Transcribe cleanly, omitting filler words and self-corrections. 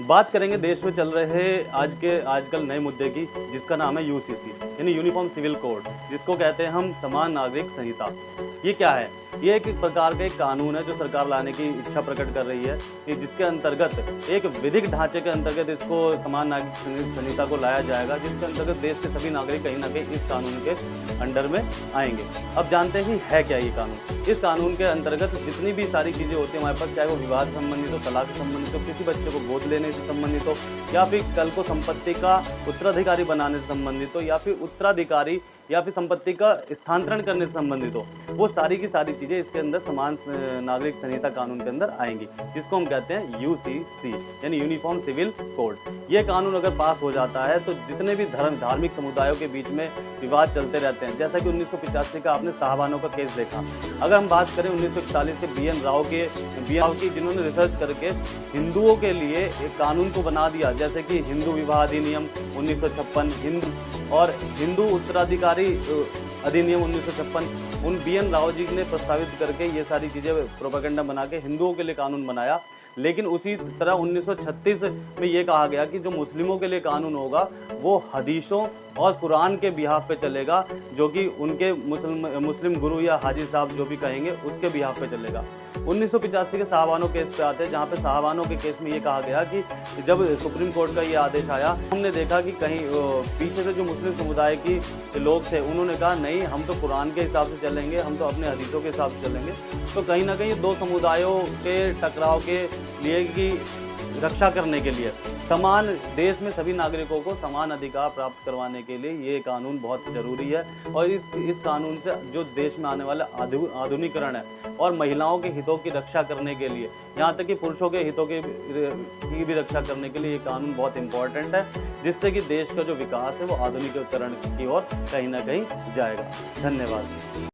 बात करेंगे देश में चल रहे आजकल नए मुद्दे की, जिसका नाम है यूसीसी यानी यूनिफॉर्म सिविल कोड, जिसको कहते हैं हम समान नागरिक संहिता। ये क्या है? ये एक प्रकार का एक कानून है जो सरकार लाने की इच्छा प्रकट कर रही है कि जिसके अंतर्गत एक विधिक ढांचे के अंतर्गत इसको समान नागरिक संहिता को लाया जाएगा, जिसके अंतर्गत देश के सभी नागरिक कहीं ना कहीं इस कानून के अंडर में आएंगे। अब जानते हैं कि है क्या ये कानून। इस कानून के अंतर्गत जितनी भी सारी चीज़ें होती है हमारे पास, चाहे वो विवाह से संबंधित हो, तलाक से संबंधित हो, किसी बच्चे को गोद लेने से संबंधित हो, या फिर कल को संपत्ति का उत्तराधिकारी बनाने से संबंधित हो, या फिर उत्तराधिकारी या फिर संपत्ति का स्थानांतरण करने से संबंधित हो, वो सारी की सारी चीज़ें इसके अंदर समान नागरिक संहिता कानून के अंदर आएंगी, जिसको हम कहते हैं यूसीसी यानी यूनिफॉर्म सिविल कोड। ये कानून अगर पास हो जाता है तो जितने भी धार्मिक समुदायों के बीच में विवाद चलते रहते हैं, जैसा कि 1985 का आपने साहबानों का केस देखा। अगर हम बात करें 1941 के बी.एन. राव की, जिन्होंने रिसर्च करके हिंदुओं के लिए एक कानून को बना दिया, जैसे कि हिंदू विवाह अधिनियम 1956, हिंदू और हिंदू उत्तराधिकारी अधिनियम 1956, उन बी.एन. राव जी ने प्रस्तावित करके ये सारी चीज़ें प्रोपेगेंडा बना के हिंदुओं के लिए कानून बनाया। लेकिन उसी तरह 1936 में ये कहा गया कि जो मुस्लिमों के लिए कानून होगा वो हदीसों और कुरान के बिहाफ पे चलेगा, जो कि उनके मुस्लिम गुरु या हाजी साहब जो भी कहेंगे उसके बिहाफ पे चलेगा। 1985 के साहबानों केस पे आते हैं, जहाँ पे साहबानों के केस में ये कहा गया कि जब सुप्रीम कोर्ट का ये आदेश आया, हमने देखा कि कहीं पीछे से जो मुस्लिम समुदाय की लोग थे उन्होंने कहा नहीं, हम तो कुरान के हिसाब से चलेंगे, हम तो अपने हदीसों के हिसाब से चलेंगे। तो कहीं ना कहीं दो समुदायों के टकराव के लिए की रक्षा करने के लिए समान देश में सभी नागरिकों को समान अधिकार प्राप्त करवाने के लिए ये कानून बहुत ज़रूरी है। और इस कानून से जो देश में आने वाला आधुनिकीकरण है और महिलाओं के हितों की रक्षा करने के लिए, यहाँ तक कि पुरुषों के हितों की भी रक्षा करने के लिए ये कानून बहुत इम्पॉर्टेंट है, जिससे कि देश का जो विकास है वो आधुनिकीकरण की ओर कहीं ना कहीं जाएगा। धन्यवाद।